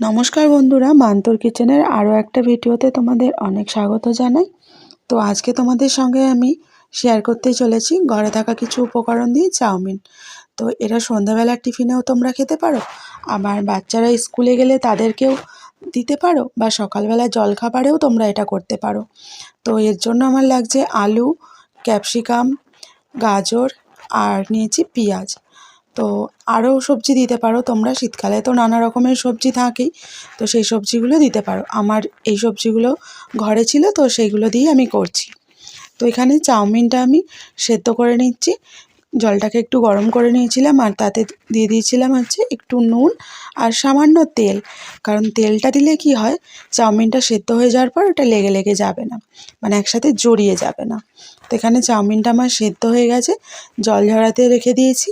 নমস্কার বন্ধুরা, মান্তর কিচেনের আরও একটা ভিডিওতে তোমাদের অনেক স্বাগত জানাই। তো আজকে তোমাদের সঙ্গে আমি শেয়ার করতে চলেছি ঘরে থাকা কিছু উপকরণ দিয়ে চাউমিন। তো এটা সন্ধ্যাবেলার টিফিনেও তোমরা খেতে পারো, আবার বাচ্চারা স্কুলে গেলে তাদেরকেও দিতে পারো, বা সকালবেলা জলখাবারেও তোমরা এটা করতে পারো। তো এর জন্য আমার লাগছে আলু, ক্যাপসিকাম, গাজর আর নিয়েছি পেঁয়াজ। তো আরও সবজি দিতে পারো তোমরা, শীতকালে তো নানা রকমের সবজি থাকেই, তো সেই সবজিগুলো দিতে পারো। আমার এই সবজিগুলো ঘরে ছিল, তো সেইগুলো দিয়ে আমি করছি। তো এখানে চাউমিনটা আমি সেদ্ধ করে নিচ্ছি। জলটাকে একটু গরম করে নিয়েছিলাম, আর তাতে দিয়ে দিয়েছিলাম একটু নুন আর সামান্য তেল। কারণ তেলটা দিলে কি হয়, চাউমিনটা সেদ্ধ হয়ে যাওয়ার পর ওটা লেগে লেগে যাবে না, মানে একসাথে জড়িয়ে যাবে না। তো এখানে চাউমিনটা আমার সেদ্ধ হয়ে গেছে, জল ঝরাতে রেখে দিয়েছি।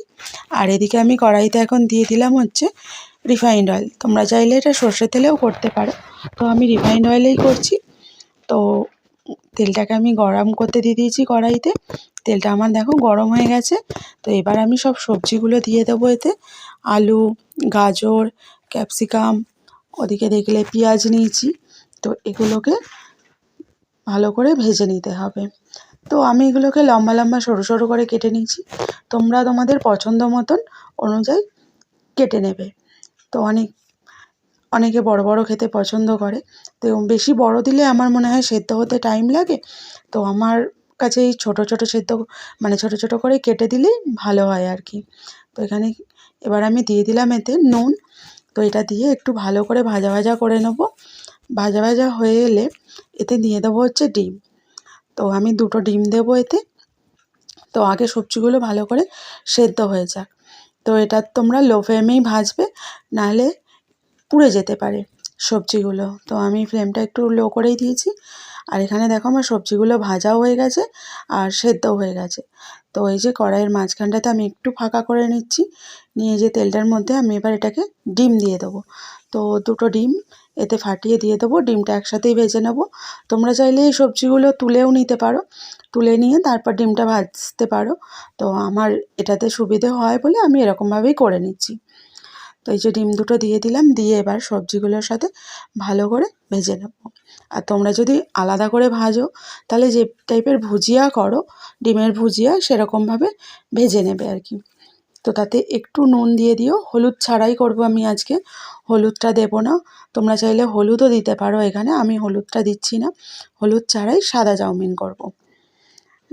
আর এদিকে আমি কড়াইতে এখন দিয়ে দিলাম রিফাইন্ড অয়েল। তোমরা চাইলে এটা সর্ষের তেলেও করতে পারো, তো আমি রিফাইন্ড অয়েলেই করছি। তো তেলটাকে আমি গরম করতে দিয়ে দিয়েছি কড়াইতে। তেলটা আমার দেখো গরম হয়ে গেছে। তো এবার আমি সব সবজিগুলো দিয়ে দেবো এতে। আলু, গাজর, ক্যাপসিকাম, ওদিকে দেখলে পেঁয়াজ নিয়েছি। তো এগুলোকে ভালো করে ভেজে নিতে হবে। তো আমি এগুলোকে লম্বা লম্বা সরু সরু করে কেটে নিয়েছি। তোমরা তোমাদের পছন্দ মতন অনুযায়ী কেটে নেবে। তো অনেকে বড় বড় খেতে পছন্দ করে, তো বেশি বড় দিলে আমার মনে হয় সেদ্ধ হতে টাইম লাগে। তো আমার কাছে এই ছোটো ছোটো সেদ্ধ, মানে ছোটো ছোটো করে কেটে দিলেই ভালো হয় আর কি। তো এখানে এবার আমি দিয়ে দিলাম এতে নুন। তো এটা দিয়ে একটু ভালো করে ভাজা ভাজা করে নেব। ভাজা ভাজা হয়ে এলে এতে দিয়ে দেবো ডিম। তো আমি 2টো ডিম দেবো এতে। তো আগে সবজিগুলো ভালো করে সেদ্ধ হয়ে যাক। তো এটা তোমরা লো ফ্লেমেই ভাজবে, নাহলে পুড়ে যেতে পারে সবজিগুলো। তো আমি ফ্লেমটা একটু লো করেই দিয়েছি। আর এখানে দেখো আমার সবজিগুলো ভাজাও হয়ে গেছে আর সেদ্ধও হয়ে গেছে। তো এই যে কড়াইয়ের মাঝখানটাতে আমি একটু ফাঁকা করে নিচ্ছি, নিয়ে যে তেলটার মধ্যে আমি এবার এটাকে ডিম দিয়ে দেবো। তো 2টো ডিম এতে ফাটিয়ে দিয়ে দেবো, ডিমটা একসাথেই ভেজে নেব। তোমরা চাইলে এই সবজিগুলো তুলেও নিতে পারো, তুলে নিয়ে তারপর ডিমটা ভাজতে পারো। তো আমার এটাতে সুবিধে হয় বলে আমি এরকমভাবেই করে নিচ্ছি। তো এই যে ডিম 2টো দিয়ে দিলাম, দিয়ে এবার সবজিগুলোর সাথে ভালো করে ভেজে নেব। আর তোমরা যদি আলাদা করে ভাজো, তাহলে যে টাইপের ভুজিয়া করো, ডিমের ভুজিয়া, সেরকমভাবে ভেজে নেবে আর কি। তো তাতে একটু নুন দিয়ে দিও, হলুদ ছাড়াই করব আমি আজকে, হলুদটা দেবো না। তোমরা চাইলে হলুদও দিতে পারো, এখানে আমি হলুদটা দিচ্ছি না, হলুদ ছাড়াই সাদা চাউমিন করব।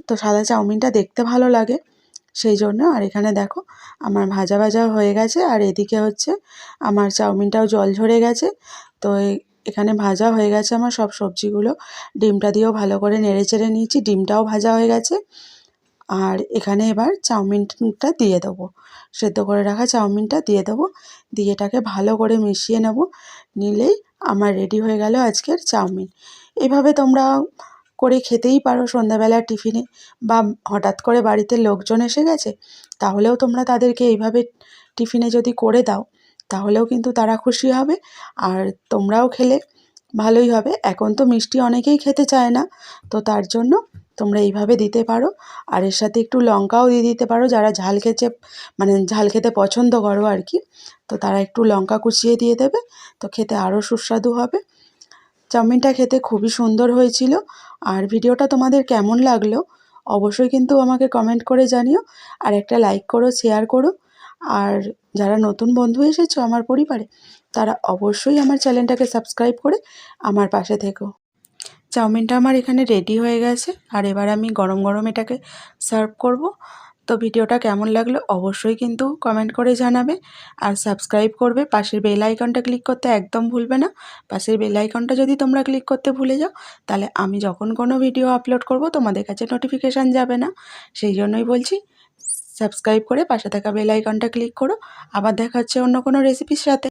তো সাদা চাউমিনটা দেখতে ভালো লাগে সেই জন্য। আর এখানে দেখো আমার ভাজা ভাজা হয়ে গেছে, আর এদিকে আমার চাউমিনটাও জল ঝরে গেছে। তো এখানে ভাজা হয়ে গেছে আমার সব সবজিগুলো। ডিমটা দিয়েও ভালো করে নেড়ে চেড়ে নিয়েছি, ডিমটাও ভাজা হয়ে গেছে। আর এখানে এবার চাউমিনটা দিয়ে দেবো, সেদ্ধ করে রাখা চাউমিনটা দিয়ে দেবো, দিয়ে এটাকে ভালো করে মিশিয়ে নেব। নিলেই আমার রেডি হয়ে গেল আজকের চাউমিন। এভাবে তোমরা করে খেতেই পারো সন্ধ্যাবেলার টিফিনে, বা হঠাৎ করে বাড়িতে লোকজন এসে গেছে, তাহলেও তোমরা তাদেরকে এইভাবে টিফিনে যদি করে দাও, তাহলেও কিন্তু তারা খুশি হবে, আর তোমরাও খেলে ভালোই হবে। এখন তো মিষ্টি অনেকেই খেতে চায় না, তো তার জন্য তোমরা এইভাবে দিতে পারো। আর এর সাথে একটু লঙ্কাও দিয়ে দিতে পারো, যারা ঝাল খেতে পছন্দ করো আর কি, তো তারা একটু লঙ্কা কুচিয়ে দিয়ে দেবে, তো খেতে আরও সুস্বাদু হবে। চাউমিনটা খেতে খুবই সুন্দর হয়েছিল। আর ভিডিওটা তোমাদের কেমন লাগলো অবশ্যই কিন্তু আমাকে কমেন্ট করে জানিও, আর একটা লাইক করো, শেয়ার করো। আর যারা নতুন বন্ধু এসেছো আমার পরিবারে, তারা অবশ্যই আমার চ্যানেলটাকে সাবস্ক্রাইব করে আমার পাশে থেকো। চাউমিনটা আমার এখানে রেডি হয়ে গেছে, আর এবার আমি গরম গরম এটাকে সার্ভ করব। তো ভিডিওটা কেমন লাগলো অবশ্যই কিন্তু কমেন্ট করে জানাবে, আর সাবস্ক্রাইব করবে। পাশের বেল আইকনটা ক্লিক করতে একদম ভুলবে না। পাশের বেল আইকনটা যদি তোমরা ক্লিক করতে ভুলে যাও, তাহলে আমি যখন কোনো ভিডিও আপলোড করব তোমাদের কাছে নোটিফিকেশান যাবে না। সেই জন্যই বলছি, সাবস্ক্রাইব করে পাশে থাকা বেল আইকনটা ক্লিক করো। আবার দেখা হচ্ছে অন্য কোনো রেসিপির সাথে।